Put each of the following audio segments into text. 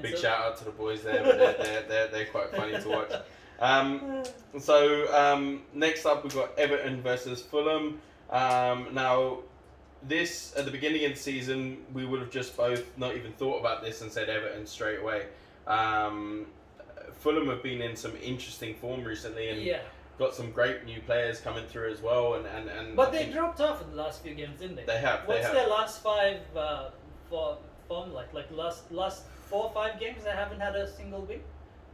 Big shout out to the boys there, but they're quite funny to watch. Next up we've got Everton versus Fulham. Now, this at the beginning of the season we would have just both not even thought about this and said Everton straight away. Fulham have been in some interesting form recently and got some great new players coming through as well. But they dropped off in the last few games, didn't they? They have. What's their last five form like? Like last 4 or 5 games, they haven't had a single win.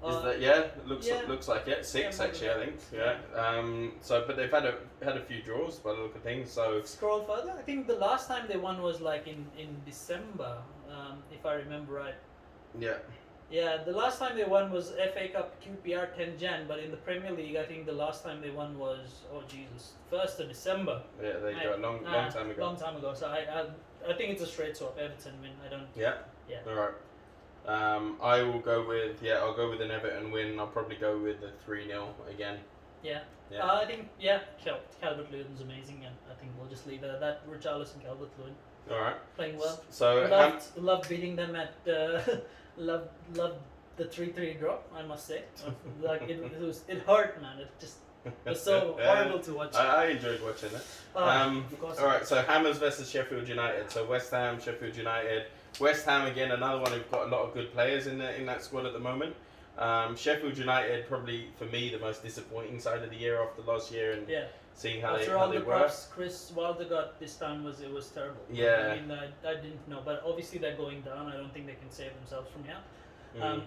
Is that looks like it. 6 actually, I think. But they've had a few draws by the look of things. So scroll further. I think the last time they won was like in December, if I remember right. Yeah. Yeah, the last time they won was FA Cup QPR 10 Jan, but in the Premier League, I think the last time they won was 1st of December. Yeah, there you go. Long time ago. Long time ago. So I think it's a straight swap. Everton win. I don't. Yeah. Yeah. All right. I will go with I'll go with an Everton win. I'll probably go with the 3-0 again. Yeah. I think Calvert-Lewin's amazing, and I think we'll just leave it at that. Richarlison, Calvert-Lewin. All right. Playing well. So loved beating them at loved the 3-3 draw. I must say, like it hurt, man. It just was so horrible to watch. I enjoyed watching it. Of course. All right. So Hammers versus Sheffield United. So West Ham, Sheffield United. West Ham again, another one who've got a lot of good players in that squad at the moment. Sheffield United probably for me the most disappointing side of the year after last year and seeing how after they all the were. props Chris Wilder got this time was terrible. Yeah. I mean I didn't know, but obviously they're going down. I don't think they can save themselves from here.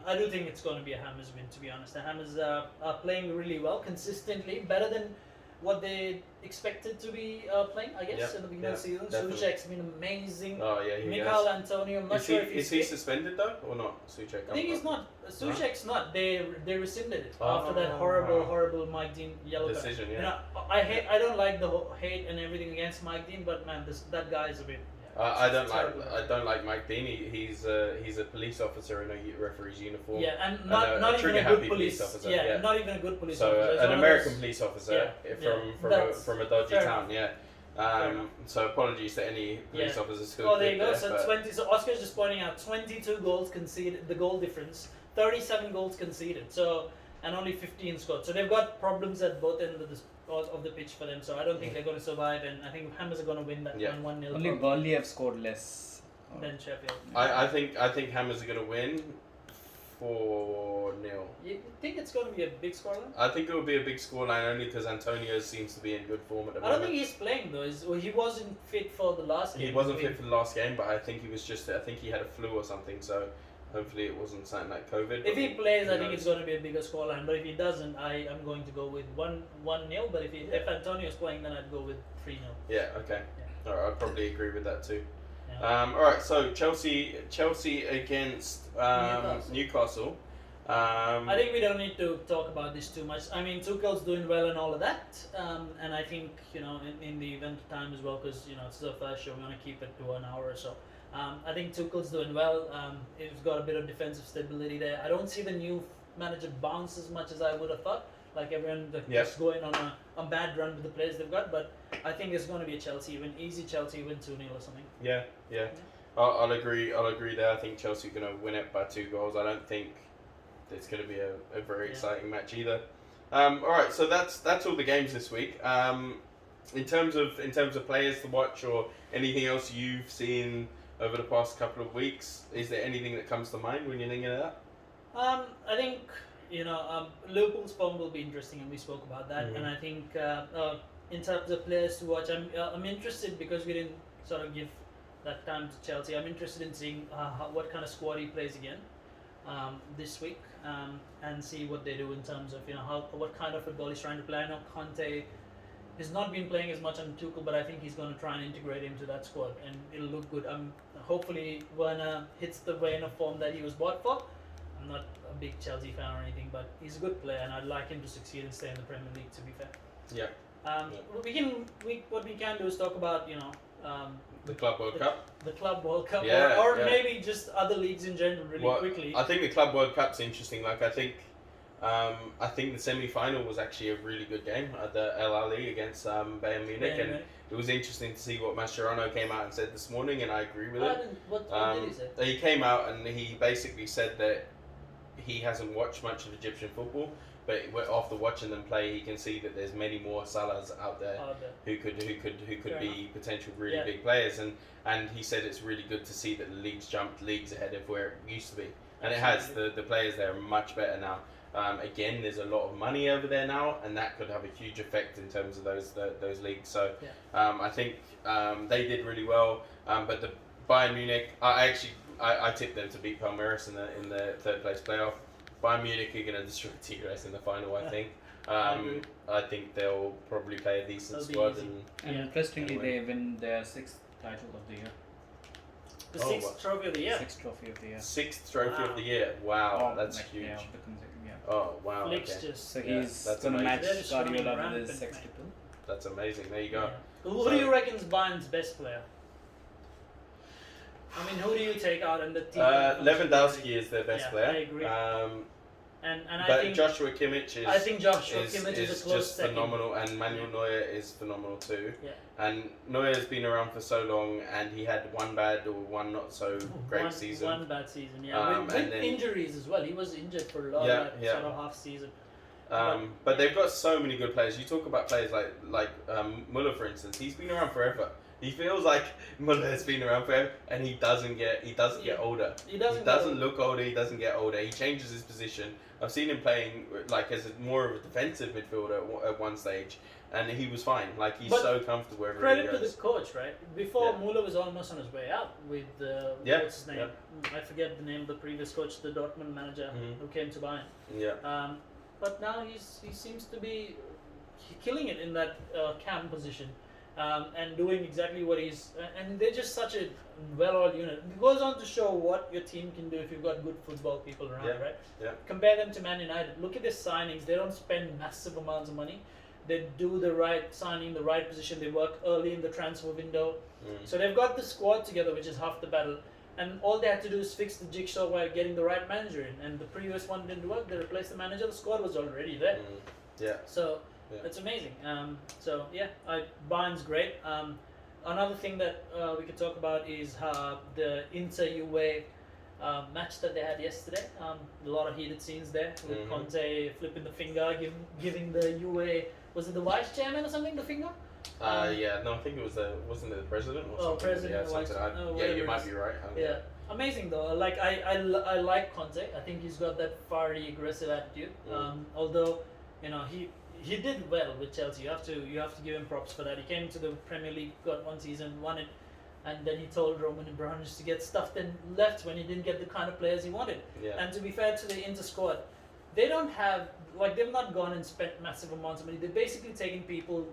I do think it's going to be a Hammers win, to be honest. The Hammers are playing really well, consistently, better than what they expected to be playing, I guess, at the beginning of the season. Souček's been amazing. Oh yeah, Mikhail Antonio, I'm not sure if is he suspended though or not? Souček. I think he's not. Souček's not. They rescinded it after that horrible Mike Dean yellow decision. card. Yeah. You know, I don't like the hate and everything against Mike Dean, but man, that guy is a bit. I don't like Mike Dean. He's a police officer in a referee's uniform. Yeah, and not even a good police officer. Yeah, not even a good police so, officer. So an American police officer from a dodgy town. Enough. Yeah. So apologies to any police officers who. Oh, there you go. So Oscar's just pointing out 22 goals conceded. The goal difference, 37 goals conceded. So and only 15 scored. So they've got problems at both ends of the pitch for them. So I don't think they're going to survive, and I think Hammers are going to win that 1-0. Only Burnley have scored less than Sheffield. I think Hammers are going to win 4-0. You think it's going to be a big scoreline? I think it will be a big scoreline only because Antonio seems to be in good form at the moment. I don't think he's playing though. He wasn't fit for the last game. He wasn't fit for the last game, but I think I think he had a flu or something. So hopefully it wasn't something like COVID. If he plays, I think it's going to be a bigger scoreline. But if he doesn't, I am going to go with 1-0. But if Antonio's playing, then I'd go with 3-0. Yeah. Okay. Yeah. All right. I'd probably agree with that too. Yeah. All right. So Chelsea against Newcastle. I think we don't need to talk about this too much. I mean, Tuchel's doing well and all of that, and I think in the event of time as well, because it's the first show, we want to keep it to an hour or so. I think Tuchel's doing well. He's got a bit of defensive stability there. I don't see the new manager bounce as much as I would have thought. Like everyone just going on a bad run with the players they've got, but I think it's going to be a Chelsea win, easy Chelsea win 2-0 or something. Yeah. I'll agree there. I think Chelsea are going to win it by 2 goals. I don't think it's going to be a very exciting match either. All right, so that's all the games this week. In terms of players to watch or anything else you've seen over the past couple of weeks, is there anything that comes to mind when you're thinking of that? I think Liverpool's form will be interesting, and we spoke about that. And I think in terms of players to watch, I'm interested because we didn't sort of give that time to Chelsea. I'm interested in seeing what kind of squad he plays again this week, and see what they do in terms of what kind of football he's trying to play. I know Conte has not been playing as much on Tuchel, but I think he's going to try and integrate him to that squad, and it'll look good. Hopefully Werner hits the vein of form that he was bought for. I'm not a big Chelsea fan or anything, but he's a good player, and I'd like him to succeed and stay in the Premier League, to be fair. Yeah. What we can do is talk about the Club World Cup. The Club World Cup, Yeah, or yeah. maybe just other leagues in general, really quickly. I think the Club World Cup's interesting. Like I think I think the semi-final was actually a really good game at the El Ali against Bayern Munich, and it was interesting to see what Mascherano came out and said this morning, and I agree with it. What did he say? He came out and he basically said that he hasn't watched much of Egyptian football, but after watching them play, he can see that there's many more Salahs out there who could be potential really big players, and he said it's really good to see that the league's jumped leagues ahead of where it used to be, and it has. The players there are much better now. Again, there's a lot of money over there now, and that could have a huge effect in terms of those leagues. So I think they did really well. But the Bayern Munich, I tipped them to beat Palmeiras in the third place playoff. Bayern Munich are going to destroy Tigres in the final, I think. I think they'll probably play a decent squad. And interestingly, they win their 6th title of the year. The 6th trophy of the year. 6th trophy of the year. 6th trophy of the year. Wow, that's huge. Yeah, oh wow. Flick's Okay. just so he's going to match Guardiola with his sextuple. That's amazing. There you go. Yeah. Who do you reckon's Bayern's best player? I mean, who do you take out in the team? Lewandowski is their best player. I agree. And but I think Joshua Kimmich is. I think Joshua Kimmich is a close just second. phenomenal, and Manuel Neuer is phenomenal too. Yeah. And Neuer's been around for so long, and he had one bad or one not so great season. One bad season, yeah. With then, injuries as well. He was injured for a lot of that sort of half season. But they've got so many good players. You talk about players like Muller, for instance. He's been around forever. He feels like Muller has been around forever, and he doesn't get older. He doesn't look older. He doesn't get older. He changes his position. I've seen him playing as more of a defensive midfielder at one stage, and he was fine. Like he's so comfortable wherever he goes. Credit to the coach, right? Before Muller was almost on his way out with what's his name? I forget the name of the previous coach, the Dortmund manager who came to Bayern. Yeah. But now he seems to be killing it in that cam position. And doing exactly what and they're just such a well-oiled unit. It goes on to show what your team can do if you've got good football people around, right? Yeah. Compare them to Man United. Look at their signings. They don't spend massive amounts of money. They do the right signing, the right position. They work early in the transfer window. So they've got the squad together, which is half the battle. And all they had to do is fix the jigsaw while getting the right manager in. And the previous one didn't work. They replaced the manager. The squad was already there. So it's amazing. Bayern's great. Another thing that we could talk about is the Inter-Juve match that they had yesterday. A lot of heated scenes there with Conte flipping the finger, giving the Juve, was it the vice chairman or something, the finger? I think it was wasn't it the president or something? President. You might be right. Amazing though. Like I like Conte. I think he's got that fiery, aggressive attitude. Although, he did well with Chelsea. You have to give him props for that. He came to the Premier League, got one season, won it, and then he told Roman Abramovich to get stuffed and left when he didn't get the kind of players he wanted. And to be fair to the Inter squad, they don't have they've not gone and spent massive amounts of money. They're basically taking people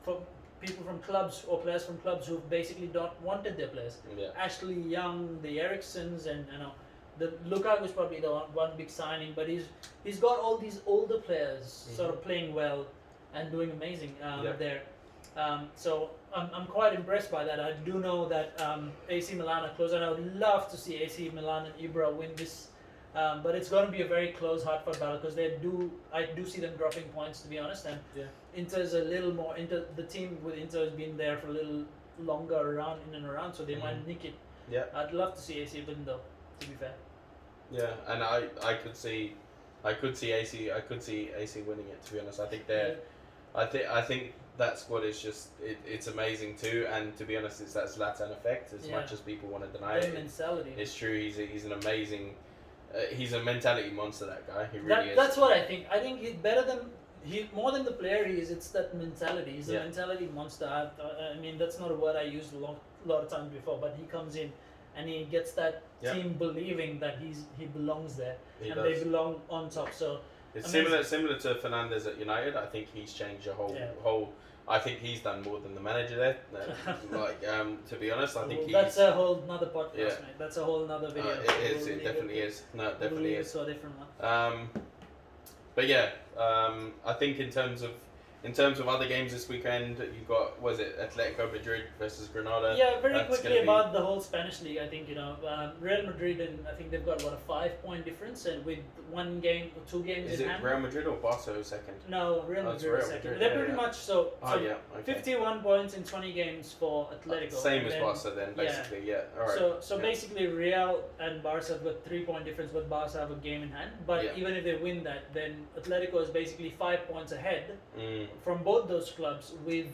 from clubs or players from clubs who basically not wanted their players. Ashley Young, the Ericssons, and the Lukaku was probably the one big signing, but he's got all these older players sort of playing well and doing amazing there. So I'm quite impressed by that. I do know that AC Milan are close, and I would love to see AC Milan and Ibra win this. But it's going to be a very close, hard-fought battle because I do see them dropping points, to be honest. And Inter's a little more. The team with Inter has been there for a little longer around, so they might nick it. I'd love to see AC win though, to be fair. Yeah, and I could see AC winning it, to be honest. I think I think that squad is just it's amazing too, and to be honest, it's that Zlatan effect as much as people want to deny it. Mentality. It's true. He's an amazing. He's a mentality monster. That guy. He really is. That's what I think. I think he's better than more than the player he is. It's that mentality. He's a mentality monster. I mean, that's not a word I used a lot of times before, but he comes in and he gets that team believing that he belongs there they belong on top. So it's similar to Fernandes at United. I think he's changed the whole. I think he's done more than the manager there. To be honest, I think that's a whole nother podcast, mate. That's a whole nother video. It definitely is. No, it definitely is. So different one. But I think in terms of in terms of other games this weekend, you got, was it Atletico Madrid versus Granada? Yeah, very That's quickly gonna be- about the whole Spanish league. I think Real Madrid, and I think they've got what, a 5-point difference, and with 1 game or 2 games Is in it hand. Real Madrid or Barca second? No, Real Oh, it's Madrid Real second. Madrid, They're yeah, pretty yeah. much so. Oh yeah, okay. 51 points in 20 games for Atletico. Same and as then- Barca then, basically. Yeah. All right. So Yeah. basically, Real and Barca have got 3-point difference, but Barca have a game in hand. But Yeah. even if they win that, then Atletico is basically 5 points ahead Mm. from both those clubs with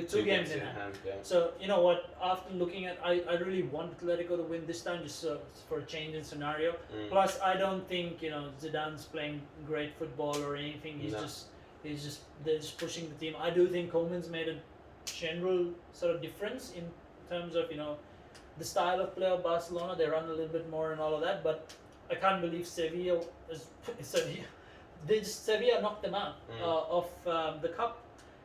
2 games in hand. Yeah. So you know what? After looking at, I really want Atletico to win this time, just for a change in scenario. Mm. Plus, I don't think Zidane's playing great football or anything. He's No. just they're just pushing the team. I do think Koeman's made a general sort of difference in terms of the style of play of Barcelona. They run a little bit more and all of that, but I can't believe Sevilla Sevilla knocked them out of the cup.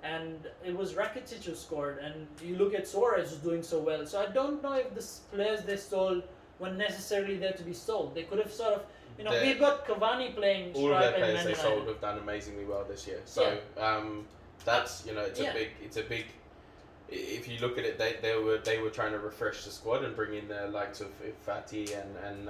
And it was Rakitic who scored, and you look at Suarez who's doing so well. So I don't know if the players they sold were necessarily there to be sold. They could have sort of, we've got Cavani playing All of their striker in players Man they United. sold have done amazingly well this year. So that's it's a big. If you look at it, they were trying to refresh the squad and bring in the likes of Fati and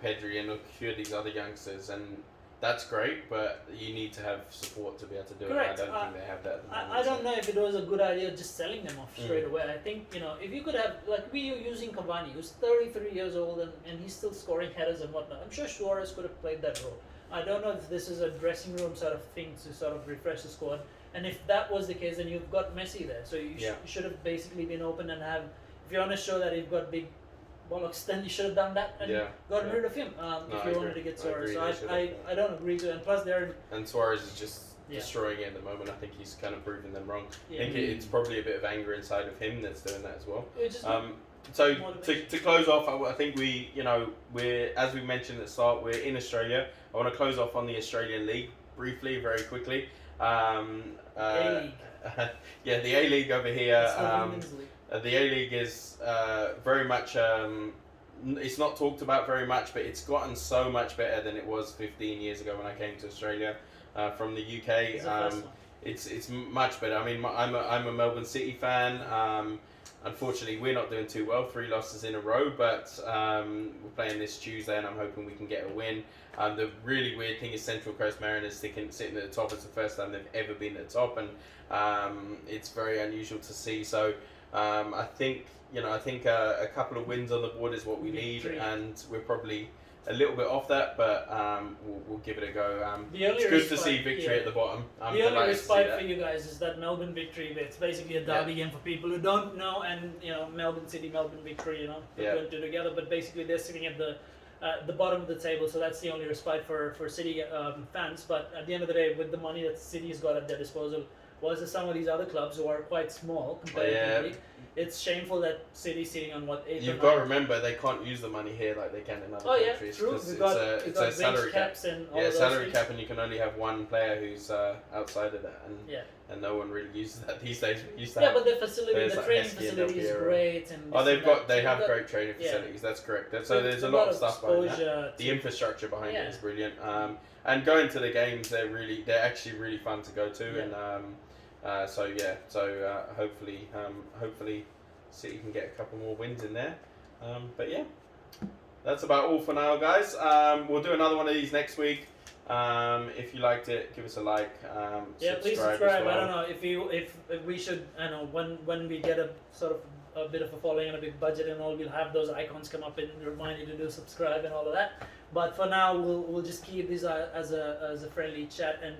Pedri and a few of these other youngsters, and that's great. But you need to have support to be able to do Correct. it. I don't think they have that. At the moment, I don't know if it was a good idea just selling them off straight away. I think, if you could have, like we are using Cavani, who's 33 years old and he's still scoring headers and whatnot. I'm sure Suarez could have played that role. I don't know if this is a dressing room sort of thing to sort of refresh the squad. And if that was the case, then you've got Messi there. So you should have basically been open and have, if you want to show that you've got big bollocks, then you should have done that and gotten rid of him if you wanted to get Suarez. So I don't agree to it. And plus and Suarez is just destroying it at the moment. I think he's kind of proving them wrong. Yeah. I think it's probably a bit of anger inside of him that's doing that as well. Just So motivation. to close off, I think we're as we mentioned at the start, we're in Australia. I want to close off on the Australian League briefly, very quickly. A-League. Yeah, the A-League over here. It's the women's league. The A-League is very much. It's not talked about very much, but it's gotten so much better than it was 15 years ago when I came to Australia from the UK. It's the first one. It's much better. I mean, I'm a Melbourne City fan. Unfortunately, we're not doing too well. 3 losses in a row, but we're playing this Tuesday, and I'm hoping we can get a win. The really weird thing is Central Coast Mariners sitting at the top. It's the first time they've ever been at the top, and it's very unusual to see. So I think a couple of wins on the board is what we need, and we're probably a little bit off that, but we'll give it a go. It's good to see victory at the bottom. I'm the only delighted to see respite that. for you guys is that Melbourne victory. It's basically a derby game for people who don't know, and Melbourne City, Melbourne victory. They're going to do together, but basically they're sitting at the bottom of the table, so that's the only respite for City fans. But at the end of the day, with the money that City's got at their disposal, versus some of these other clubs who are quite small comparatively, it's shameful that City's sitting on what 8th. You've got to remember they can't use the money here like they can in other countries. True. It's We've got a salary cap. caps and all Yeah, of those salary things. cap, and you can only have one player who's outside of that, and no one really uses that these days. We used to have But the facility, players the like training Heskey and facility is Del Piero. great, and Oh, they have great training facilities. That's correct. So there's a a lot of stuff behind that. exposure. The infrastructure behind it Yeah. is brilliant. And going to the games, they're actually really fun to go to, and hopefully City can get a couple more wins in there. But yeah, that's about all for now, guys. We'll do another one of these next week. If you liked it, give us a like. Please as subscribe. well. I don't know if we should. I know when we get a sort of a bit of a following and a big budget and all, we'll have those icons come up and remind you to do subscribe and all of that. But for now, we'll just keep this as a friendly chat, and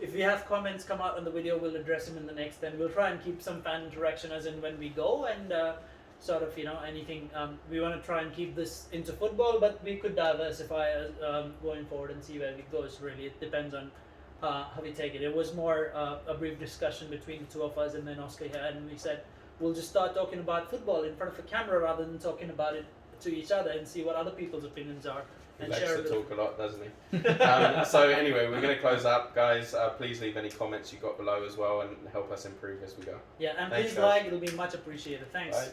if we have comments come out on the video, we'll address them in the next. And we'll try and keep some fan interaction as in when we go, and sort of anything. We want to try and keep this into football, but we could diversify going forward and see where it goes. Really, it depends on how we take it. It was more a brief discussion between the two of us, and then Oscar here, and we said we'll just start talking about football in front of a camera rather than talking about it to each other and see what other people's opinions are. He And likes share to a bit. talk a lot, doesn't he? So anyway, we're going to close up, guys. Please leave any comments you got below as well, and help us improve as we go. Yeah, and Thanks, please guys. like, it'll be much appreciated. Thanks. Bye.